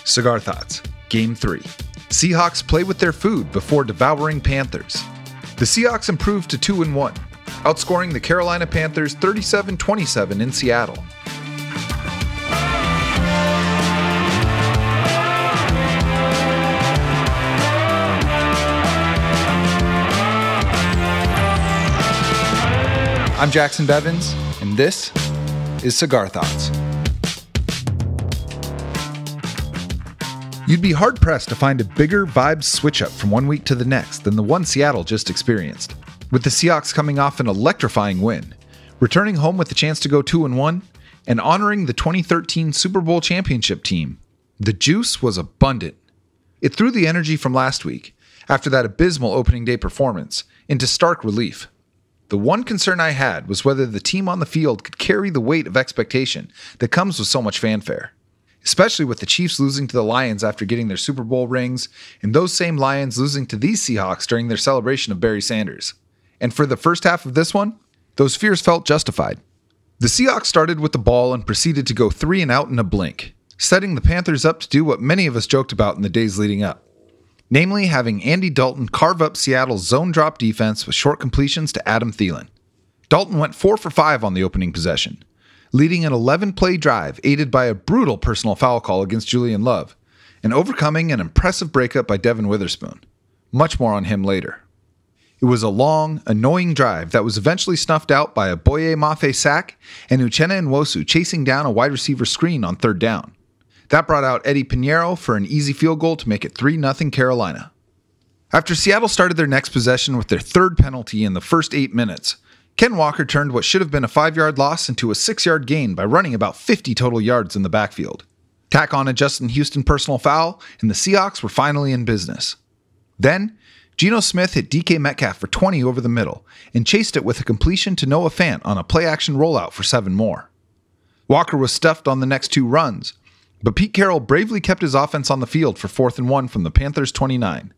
Cigar Thoughts, Game 3. Seahawks play with their food before devouring Panthers. The Seahawks improved to 2-1, outscoring the Carolina Panthers 37-27 in Seattle. I'm Jacson Bevins, and this is Cigar Thoughts. You'd be hard-pressed to find a bigger vibe switch-up from one week to the next than the one Seattle just experienced, with the Seahawks coming off an electrifying win, returning home with the chance to go 2-1, and honoring the 2013 Super Bowl championship team. The juice was abundant. It threw the energy from last week, after that abysmal opening day performance, into stark relief. The one concern I had was whether the team on the field could carry the weight of expectation that comes with so much fanfare, especially with the Chiefs losing to the Lions after getting their Super Bowl rings, and those same Lions losing to these Seahawks during their celebration of Barry Sanders. And for the first half of this one, those fears felt justified. The Seahawks started with the ball and proceeded to go 3 and out in a blink, setting the Panthers up to do what many of us joked about in the days leading up, namely having Andy Dalton carve up Seattle's zone drop defense with short completions to Adam Thielen. Dalton went 4 for 5 on the opening possession, leading an 11-play drive aided by a brutal personal foul call against Julian Love, and overcoming an impressive breakup by Devon Witherspoon. Much more on him later. It was a long, annoying drive that was eventually snuffed out by a Boye Mafe sack and Uchenna Nwosu chasing down a wide receiver screen on 3rd down. That brought out Eddie Pinheiro for an easy field goal to make it 3-0 Carolina. After Seattle started their next possession with their 3rd penalty in the first 8 minutes, Ken Walker turned what should have been a 5-yard loss into a 6-yard gain by running about 50 total yards in the backfield. Tack on a Justin Houston personal foul, and the Seahawks were finally in business. Then, Geno Smith hit DK Metcalf for 20 over the middle, and chased it with a completion to Noah Fant on a play-action rollout for 7 more. Walker was stuffed on the next 2 runs, but Pete Carroll bravely kept his offense on the field for 4th and 1 from the Panthers' 29.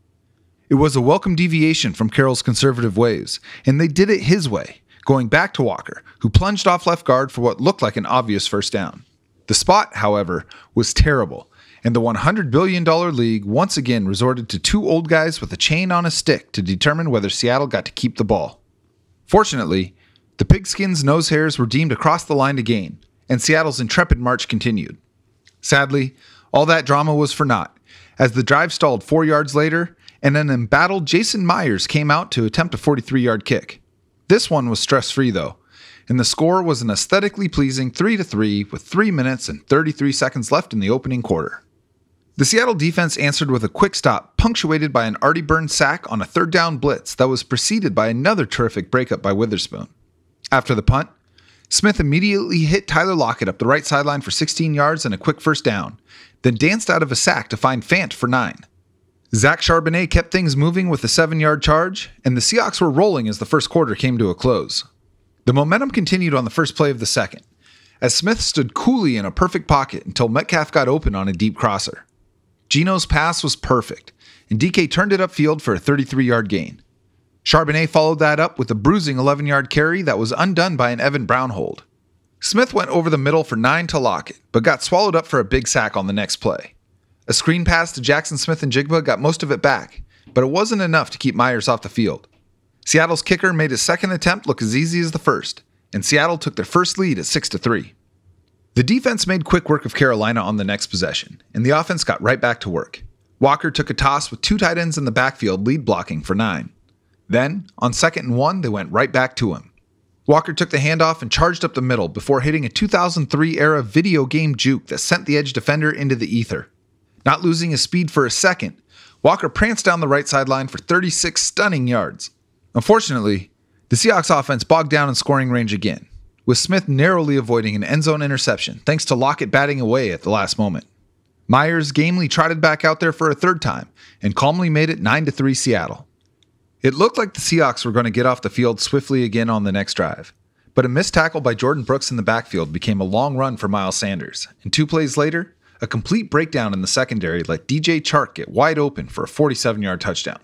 It was a welcome deviation from Carroll's conservative ways, and they did it his way, going back to Walker, who plunged off left guard for what looked like an obvious first down. The spot, however, was terrible, and the $100 billion league once again resorted to 2 old guys with a chain on a stick to determine whether Seattle got to keep the ball. Fortunately, the Pigskins' nose hairs were deemed across the line to gain, and Seattle's intrepid march continued. Sadly, all that drama was for naught, as the drive stalled 4 yards later, and an embattled Jason Myers came out to attempt a 43-yard kick. This one was stress-free though, and the score was an aesthetically pleasing 3-3 with 3 minutes and 33 seconds left in the opening quarter. The Seattle defense answered with a quick stop punctuated by an Artie Burns sack on a 3rd down blitz that was preceded by another terrific breakup by Witherspoon. After the punt, Smith immediately hit Tyler Lockett up the right sideline for 16 yards and a quick first down, then danced out of a sack to find Fant for 9. Zach Charbonnet kept things moving with a 7-yard charge, and the Seahawks were rolling as the first quarter came to a close. The momentum continued on the first play of the second, as Smith stood coolly in a perfect pocket until Metcalf got open on a deep crosser. Geno's pass was perfect, and DK turned it upfield for a 33-yard gain. Charbonnet followed that up with a bruising 11-yard carry that was undone by an Evan Brown hold. Smith went over the middle for 9 to Lockett, but got swallowed up for a big sack on the next play. A screen pass to Jacson Smith-Njigba got most of it back, but it wasn't enough to keep Myers off the field. Seattle's kicker made his second attempt look as easy as the first, and Seattle took their first lead at 6-3. The defense made quick work of Carolina on the next possession, and the offense got right back to work. Walker took a toss with 2 tight ends in the backfield lead blocking for 9. Then, on 2nd and 1, they went right back to him. Walker took the handoff and charged up the middle before hitting a 2003-era video game juke that sent the edge defender into the ether. Not losing his speed for a second, Walker pranced down the right sideline for 36 stunning yards. Unfortunately, the Seahawks offense bogged down in scoring range again, with Smith narrowly avoiding an end zone interception thanks to Lockett batting away at the last moment. Myers gamely trotted back out there for a 3rd time and calmly made it 9-3 Seattle. It looked like the Seahawks were going to get off the field swiftly again on the next drive, but a missed tackle by Jordan Brooks in the backfield became a long run for Miles Sanders, and 2 plays later, a complete breakdown in the secondary let DJ Chark get wide open for a 47-yard touchdown.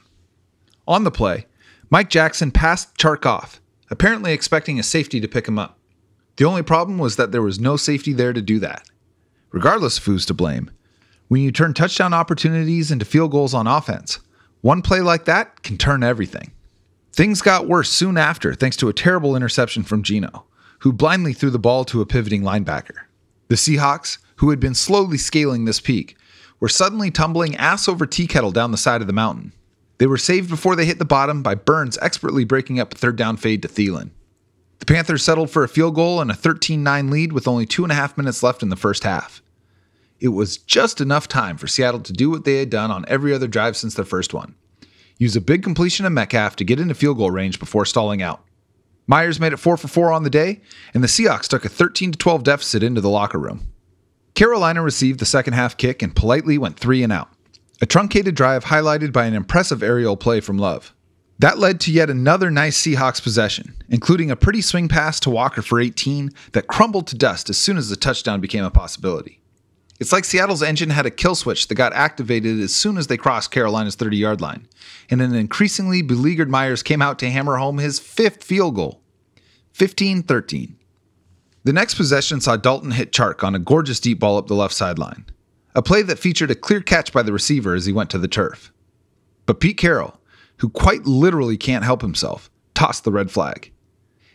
On the play, Mike Jacson passed Chark off, apparently expecting a safety to pick him up. The only problem was that there was no safety there to do that. Regardless of who's to blame, When you turn touchdown opportunities into field goals on offense, one play like that can turn everything. Things got worse soon after thanks to a terrible interception from Geno, who blindly threw the ball to a pivoting linebacker. The Seahawks, who had been slowly scaling this peak, were suddenly tumbling ass over tea kettle down the side of the mountain. They were saved before they hit the bottom by Burns expertly breaking up a third down fade to Thielen. The Panthers settled for a field goal and a 13-9 lead with only 2.5 minutes left in the first half. It was just enough time for Seattle to do what they had done on every other drive since their first one. Use a big completion of Metcalf to get into field goal range before stalling out. Myers made it 4 for 4 on the day, and the Seahawks took a 13-12 deficit into the locker room. Carolina received the second half kick and politely went 3 and out. A truncated drive highlighted by an impressive aerial play from Love. That led to yet another nice Seahawks possession, including a pretty swing pass to Walker for 18 that crumbled to dust as soon as the touchdown became a possibility. It's like Seattle's engine had a kill switch that got activated as soon as they crossed Carolina's 30-yard line, and an increasingly beleaguered Myers came out to hammer home his 5th field goal. 15-13. The next possession saw Dalton hit Chark on a gorgeous deep ball up the left sideline, a play that featured a clear catch by the receiver as he went to the turf. But Pete Carroll, who quite literally can't help himself, tossed the red flag.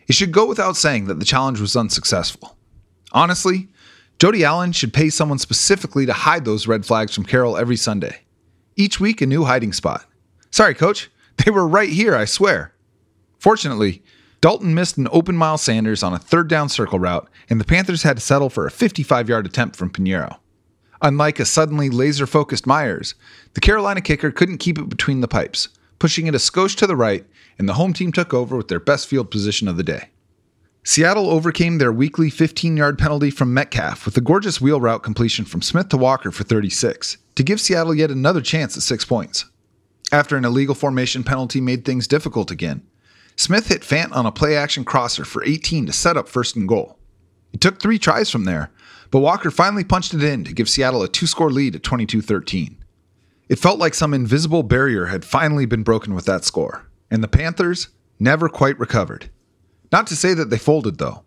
It should go without saying that the challenge was unsuccessful. Honestly, Jody Allen should pay someone specifically to hide those red flags from Carroll every Sunday. Each week, a new hiding spot. Sorry, coach. They were right here, I swear. Fortunately, Dalton missed an open Miles Sanders on a third down circle route, and the Panthers had to settle for a 55-yard attempt from Pinheiro. Unlike a suddenly laser-focused Myers, the Carolina kicker couldn't keep it between the pipes, pushing it a skosh to the right, and the home team took over with their best field position of the day. Seattle overcame their weekly 15-yard penalty from Metcalf with a gorgeous wheel route completion from Smith to Walker for 36, to give Seattle yet another chance at 6 points. After an illegal formation penalty made things difficult again, Smith hit Fant on a play-action crosser for 18 to set up 1st and goal. It took 3 tries from there, but Walker finally punched it in to give Seattle a 2-score lead at 22-13. It felt like some invisible barrier had finally been broken with that score, and the Panthers never quite recovered. Not to say that they folded, though.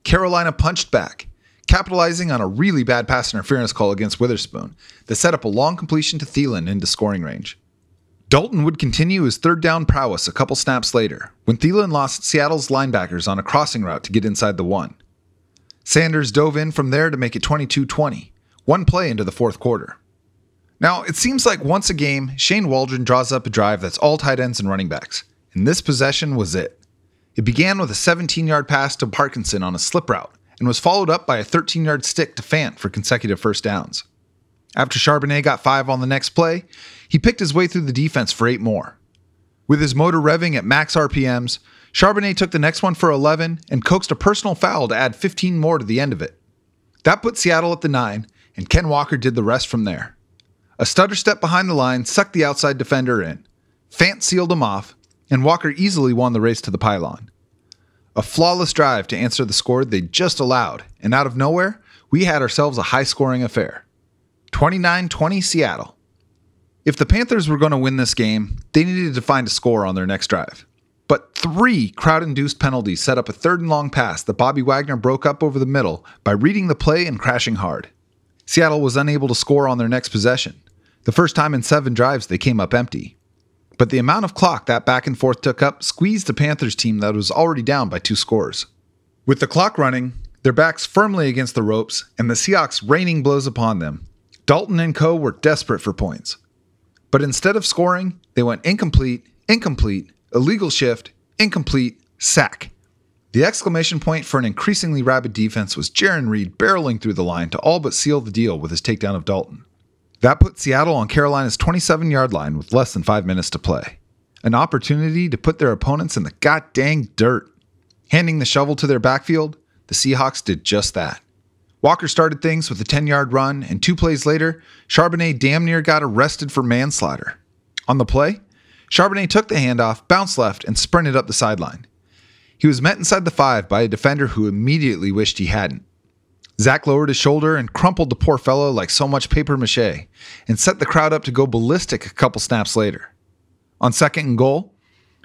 Carolina punched back, capitalizing on a really bad pass interference call against Witherspoon that set up a long completion to Thielen into scoring range. Dalton would continue his third down prowess a couple snaps later, when Thielen lost Seattle's linebackers on a crossing route to get inside the 1. Sanders dove in from there to make it 22-20, one play into the fourth quarter. Now, it seems like once a game, Shane Waldron draws up a drive that's all tight ends and running backs, and this possession was it. It began with a 17-yard pass to Parkinson on a slip route, and was followed up by a 13-yard stick to Fant for consecutive first downs. After Charbonnet got 5 on the next play, he picked his way through the defense for 8 more. With his motor revving at max RPMs, Charbonnet took the next one for 11 and coaxed a personal foul to add 15 more to the end of it. That put Seattle at the 9, and Ken Walker did the rest from there. A stutter step behind the line sucked the outside defender in. Fant sealed him off, and Walker easily won the race to the pylon. A flawless drive to answer the score they just allowed, and out of nowhere, we had ourselves a high-scoring affair. 29-20 Seattle. If the Panthers were going to win this game, they needed to find a score on their next drive. But 3 crowd-induced penalties set up a 3rd and long pass that Bobby Wagner broke up over the middle by reading the play and crashing hard. Seattle was unable to score on their next possession, the first time in 7 drives they came up empty. But the amount of clock that back and forth took up squeezed a Panthers team that was already down by 2 scores. With the clock running, their backs firmly against the ropes, and the Seahawks raining blows upon them, Dalton and co. were desperate for points. But instead of scoring, they went incomplete, illegal shift, incomplete, sack. The exclamation point for an increasingly rabid defense was Jarran Reed barreling through the line to all but seal the deal with his takedown of Dalton. That put Seattle on Carolina's 27-yard line with less than 5 minutes to play. An opportunity to put their opponents in the god-dang dirt. Handing the shovel to their backfield, the Seahawks did just that. Walker started things with a 10-yard run, and 2 plays later, Charbonnet damn near got arrested for manslaughter. On the play, Charbonnet took the handoff, bounced left, and sprinted up the sideline. He was met inside the 5 by a defender who immediately wished he hadn't. Zach lowered his shoulder and crumpled the poor fellow like so much paper mache, and set the crowd up to go ballistic a couple snaps later. On 2nd and goal,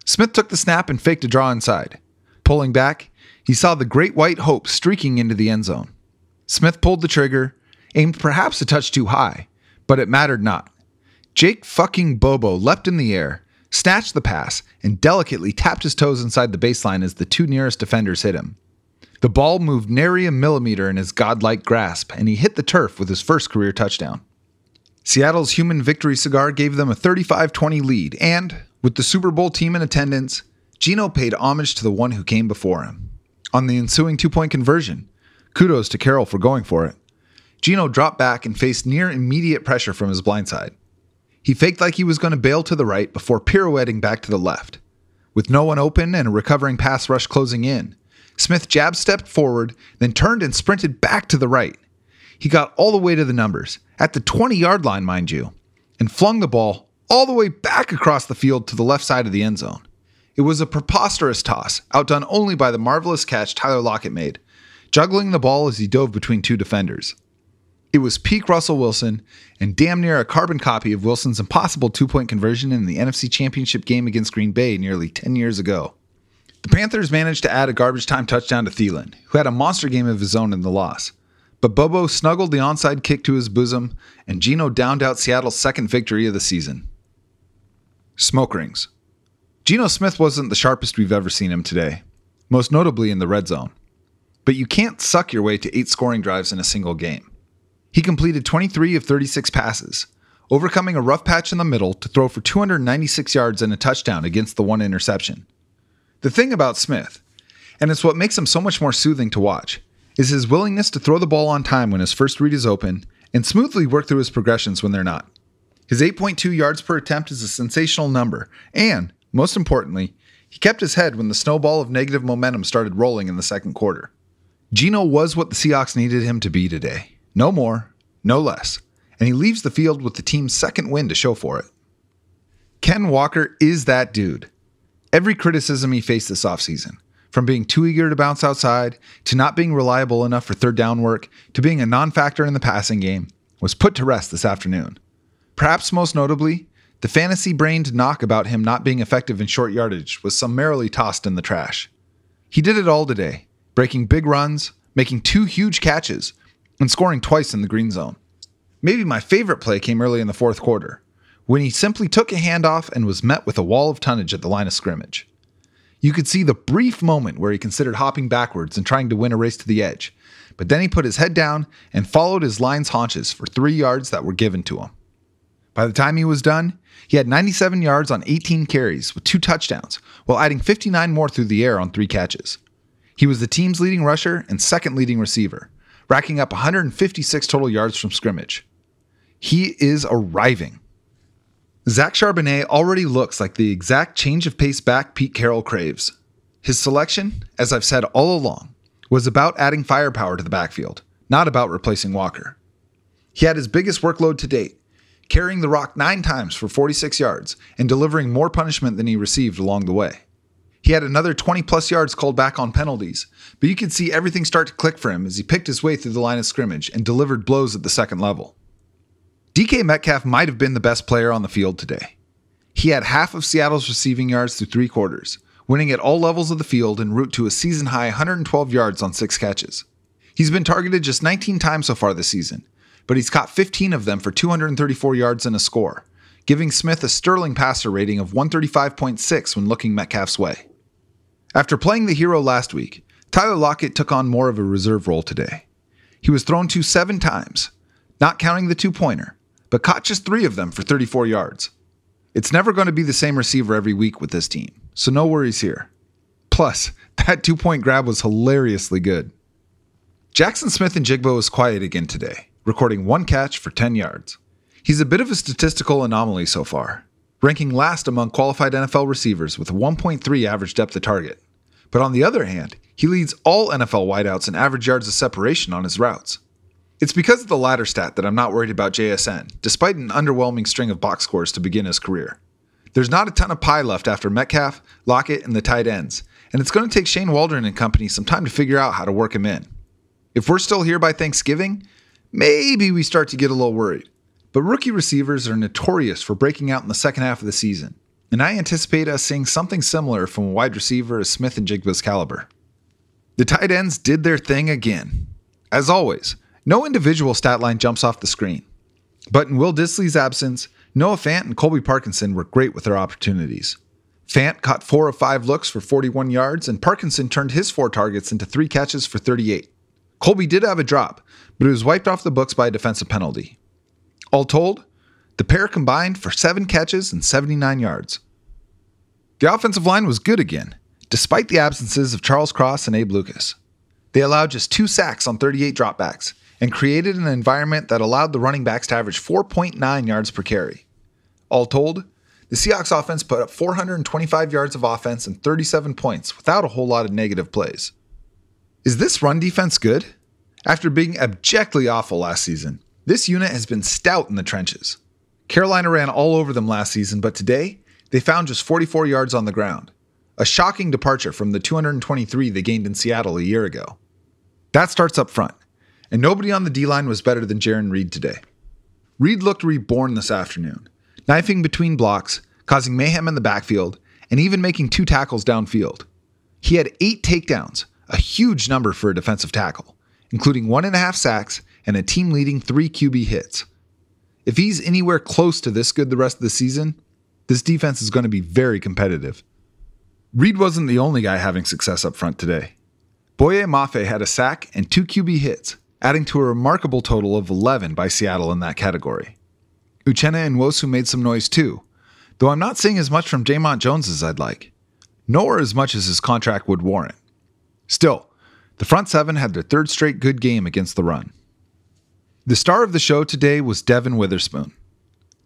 Smith took the snap and faked a draw inside. Pulling back, he saw the Great White Hope streaking into the end zone. Smith pulled the trigger, aimed perhaps a touch too high, But it mattered not. Jake fucking Bobo leapt in the air, snatched the pass, and delicately tapped his toes inside the baseline as the two nearest defenders hit him. The ball moved nary a millimeter in his godlike grasp, and he hit the turf with his first career touchdown. Seattle's human victory cigar gave them a 35-20 lead, and, with the Super Bowl team in attendance, Geno paid homage to the one who came before him. On the ensuing two-point conversion, kudos to Carroll for going for it, Geno dropped back and faced near immediate pressure from his blind side. He faked like he was going to bail to the right before pirouetting back to the left. With no one open and a recovering pass rush closing in, Smith jab-stepped forward, then turned and sprinted back to the right. He got all the way to the numbers, at the 20-yard line, mind you, and flung the ball all the way back across the field to the left side of the end zone. It was a preposterous toss, outdone only by the marvelous catch Tyler Lockett made, juggling the ball as he dove between two defenders. It was peak Russell Wilson, and damn near a carbon copy of Wilson's impossible two-point conversion in the NFC Championship game against Green Bay nearly 10 years ago. The Panthers managed to add a garbage-time touchdown to Thielen, who had a monster game of his own in the loss. But Bobo snuggled the onside kick to his bosom, and Geno downed out Seattle's second victory of the season. Smoke rings. Geno Smith wasn't the sharpest we've ever seen him today, most notably in the red zone. But you can't suck your way to 8 scoring drives in a single game. He completed 23 of 36 passes, overcoming a rough patch in the middle to throw for 296 yards and a touchdown against the one interception. The thing about Smith, and it's what makes him so much more soothing to watch, is his willingness to throw the ball on time when his first read is open and smoothly work through his progressions when they're not. His 8.2 yards per attempt is a sensational number, and, most importantly, he kept his head when the snowball of negative momentum started rolling in the second quarter. Geno was what the Seahawks needed him to be today. No more, no less, and he leaves the field with the team's second win to show for it. Ken Walker is that dude. Every criticism he faced this offseason, from being too eager to bounce outside, to not being reliable enough for third down work, to being a non-factor in the passing game, was put to rest this afternoon. Perhaps most notably, the fantasy-brained knock about him not being effective in short yardage was summarily tossed in the trash. He did it all today, breaking big runs, making 2 huge catches, and scoring twice in the green zone. Maybe my favorite play came early in the fourth quarter, when he simply took a handoff and was met with a wall of tonnage at the line of scrimmage. You could see the brief moment where he considered hopping backwards and trying to win a race to the edge, but then he put his head down and followed his line's haunches for 3 yards that were given to him. By the time he was done, he had 97 yards on 18 carries with 2 touchdowns, while adding 59 more through the air on 3 catches. He was the team's leading rusher and second leading receiver, racking up 156 total yards from scrimmage. He is arriving. Zach Charbonnet already looks like the exact change of pace back Pete Carroll craves. His selection, as I've said all along, was about adding firepower to the backfield, not about replacing Walker. He had his biggest workload to date, carrying the rock 9 times for 46 yards and delivering more punishment than he received along the way. He had another 20-plus yards called back on penalties, but you could see everything start to click for him as he picked his way through the line of scrimmage and delivered blows at the second level. DK Metcalf might have been the best player on the field today. He had half of Seattle's receiving yards through 3 quarters, winning at all levels of the field en route to a season-high 112 yards on 6 catches. He's been targeted just 19 times so far this season, but he's caught 15 of them for 234 yards and a score, giving Smith a sterling passer rating of 135.6 when looking Metcalf's way. After playing the hero last week, Tyler Lockett took on more of a reserve role today. He was thrown to 7 times, not counting the 2-pointer, but caught just 3 of them for 34 yards. It's never going to be the same receiver every week with this team, so no worries here. Plus, that 2-point grab was hilariously good. Jacson Smith-Njigba was quiet again today, recording 1 catch for 10 yards. He's a bit of a statistical anomaly so far, ranking last among qualified NFL receivers with a 1.3 average depth of target. But on the other hand, he leads all NFL wideouts in average yards of separation on his routes. It's because of the latter stat that I'm not worried about JSN, despite an underwhelming string of box scores to begin his career. There's not a ton of pie left after Metcalf, Lockett, and the tight ends, and it's going to take Shane Waldron and company some time to figure out how to work him in. If we're still here by Thanksgiving, maybe we start to get a little worried. But rookie receivers are notorious for breaking out in the second half of the season, and I anticipate us seeing something similar from a wide receiver of Smith-Njigba's caliber. The tight ends did their thing again. As always, no individual stat line jumps off the screen. But in Will Dissly's absence, Noah Fant and Colby Parkinson were great with their opportunities. Fant caught 4 of 5 looks for 41 yards, and Parkinson turned his 4 targets into 3 catches for 38. Colby did have a drop, but it was wiped off the books by a defensive penalty. All told, the pair combined for 7 catches and 79 yards. The offensive line was good again, despite the absences of Charles Cross and Abe Lucas. They allowed just 2 sacks on 38 dropbacks and created an environment that allowed the running backs to average 4.9 yards per carry. All told, the Seahawks offense put up 425 yards of offense and 37 points without a whole lot of negative plays. Is this run defense good? After being abjectly awful last season, this unit has been stout in the trenches. Carolina ran all over them last season, but today, they found just 44 yards on the ground. A shocking departure from the 223 they gained in Seattle a year ago. That starts up front, and nobody on the D-line was better than Jarran Reed today. Reed looked reborn this afternoon, knifing between blocks, causing mayhem in the backfield, and even making 2 tackles downfield. He had 8 takedowns, a huge number for a defensive tackle, including 1.5 sacks and a team-leading 3 QB hits. If he's anywhere close to this good the rest of the season, this defense is going to be very competitive. Reed wasn't the only guy having success up front today. Boye Mafe had a sack and 2 QB hits, adding to a remarkable total of 11 by Seattle in that category. Uchenna Nwosu made some noise too, though I'm not seeing as much from Jamont Jones as I'd like, nor as much as his contract would warrant. Still, the front 7 had their 3rd straight good game against the run. The star of the show today was Devon Witherspoon.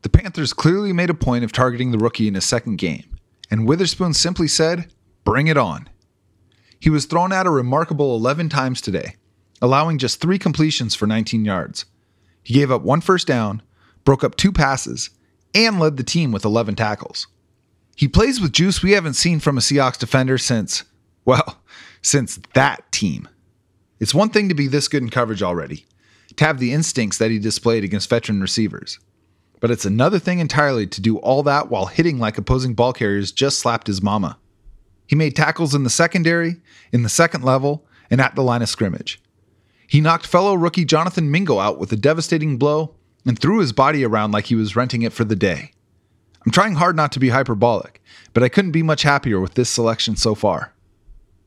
The Panthers clearly made a point of targeting the rookie in his 2nd game, and Witherspoon simply said, "Bring it on." He was thrown out a remarkable 11 times today, allowing just 3 completions for 19 yards. He gave up 1 first down, broke up 2 passes, and led the team with 11 tackles. He plays with juice we haven't seen from a Seahawks defender since that team. It's one thing to be this good in coverage already, to have the instincts that he displayed against veteran receivers. But it's another thing entirely to do all that while hitting like opposing ball carriers just slapped his mama. He made tackles in the secondary, in the 2nd level, and at the line of scrimmage. He knocked fellow rookie Jonathan Mingo out with a devastating blow and threw his body around like he was renting it for the day. I'm trying hard not to be hyperbolic, but I couldn't be much happier with this selection so far.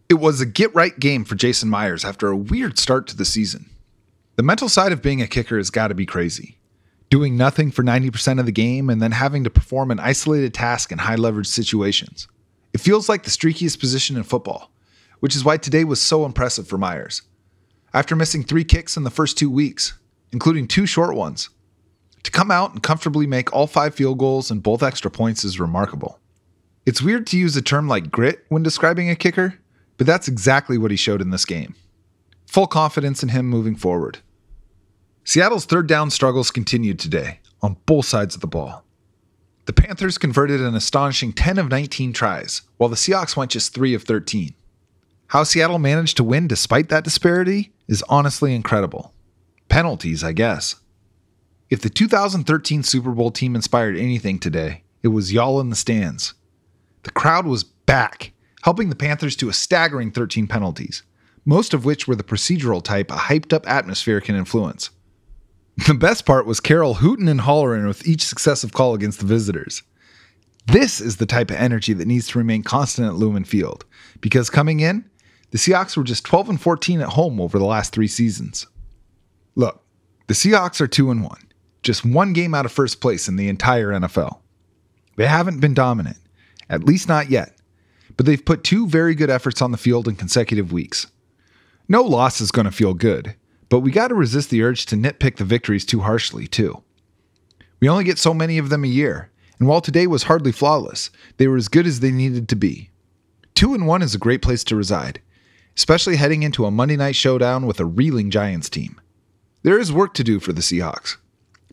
It was a get-right game for Jason Myers after a weird start to the season. The mental side of being a kicker has got to be crazy. Doing nothing for 90% of the game and then having to perform an isolated task in high-leverage situations. It feels like the streakiest position in football, which is why today was so impressive for Myers. After missing 3 kicks in the first 2 weeks, including 2 short ones, to come out and comfortably make all 5 field goals and both extra points is remarkable. It's weird to use a term like grit when describing a kicker, but that's exactly what he showed in this game. Full confidence in him moving forward. Seattle's 3rd down struggles continued today, on both sides of the ball. The Panthers converted an astonishing 10 of 19 tries, while the Seahawks went just 3 of 13. How Seattle managed to win despite that disparity is honestly incredible. Penalties, I guess. If the 2013 Super Bowl team inspired anything today, it was y'all in the stands. The crowd was back, helping the Panthers to a staggering 13 penalties, most of which were the procedural type a hyped-up atmosphere can influence. The best part was Carroll hooting and hollering with each successive call against the visitors. This is the type of energy that needs to remain constant at Lumen Field, because coming in, the Seahawks were just 12-14 at home over the last 3 seasons. Look, the Seahawks are 2-1, just 1 game out of first place in the entire NFL. They haven't been dominant, at least not yet, but they've put 2 very good efforts on the field in consecutive weeks. No loss is going to feel good, but we got to resist the urge to nitpick the victories too harshly, too. We only get so many of them a year, and while today was hardly flawless, they were as good as they needed to be. 2-1 is a great place to reside, especially heading into a Monday night showdown with a reeling Giants team. There is work to do for the Seahawks,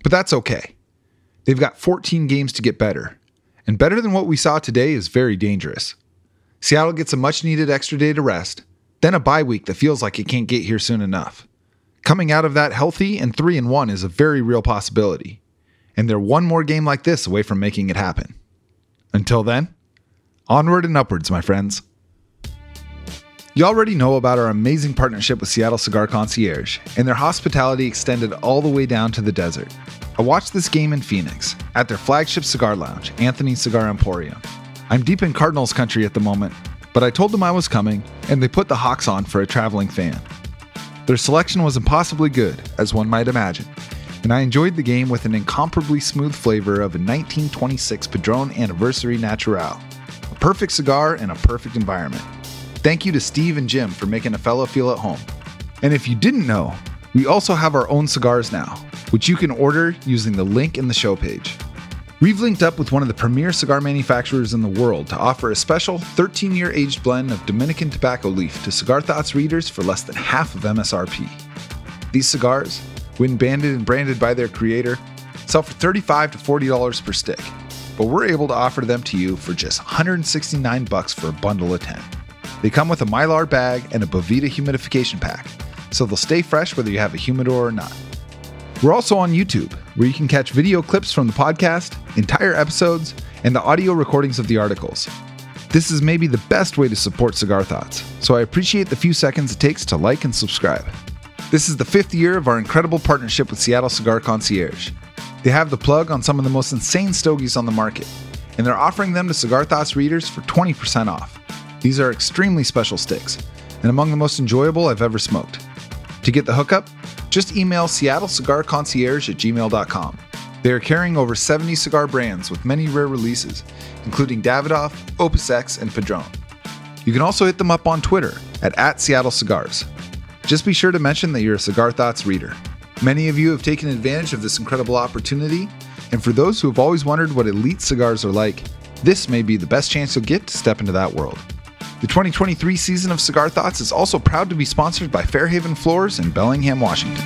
but that's okay. They've got 14 games to get better, and better than what we saw today is very dangerous. Seattle gets a much-needed extra day to rest, then a bye week that feels like it can't get here soon enough. Coming out of that healthy and 3-1 is a very real possibility, and they're 1 more game like this away from making it happen. Until then, onward and upwards, my friends. You already know about our amazing partnership with Seattle Cigar Concierge, and their hospitality extended all the way down to the desert. I watched this game in Phoenix, at their flagship cigar lounge, Anthony's Cigar Emporium. I'm deep in Cardinals country at the moment, but I told them I was coming, and they put the Hawks on for a traveling fan. Their selection was impossibly good, as one might imagine, and I enjoyed the game with an incomparably smooth flavor of a 1926 Padron Anniversary Natural. A perfect cigar in a perfect environment. Thank you to Steve and Jim for making a fellow feel at home. And if you didn't know, we also have our own cigars now, which you can order using the link in the show page. We've linked up with one of the premier cigar manufacturers in the world to offer a special 13-year aged blend of Dominican tobacco leaf to Cigar Thoughts readers for less than half of MSRP. These cigars, when banded and branded by their creator, sell for $35 to $40 per stick, but we're able to offer them to you for just $169 for a bundle of 10. They come with a Mylar bag and a Bovita humidification pack, so they'll stay fresh whether you have a humidor or not. We're also on YouTube, where you can catch video clips from the podcast, entire episodes, and the audio recordings of the articles. This is maybe the best way to support Cigar Thoughts, so I appreciate the few seconds it takes to like and subscribe. This is the 5th year of our incredible partnership with Seattle Cigar Concierge. They have the plug on some of the most insane stogies on the market, and they're offering them to Cigar Thoughts readers for 20% off. These are extremely special sticks, and among the most enjoyable I've ever smoked. To get the hookup, just email seattlecigarconcierge@gmail.com. They are carrying over 70 cigar brands with many rare releases, including Davidoff, Opus X, and Padron. You can also hit them up on Twitter at Seattle Cigars. Just be sure to mention that you're a Cigar Thoughts reader. Many of you have taken advantage of this incredible opportunity, and for those who have always wondered what elite cigars are like, this may be the best chance you'll get to step into that world. The 2023 season of Cigar Thoughts is also proud to be sponsored by Fairhaven Floors in Bellingham, Washington.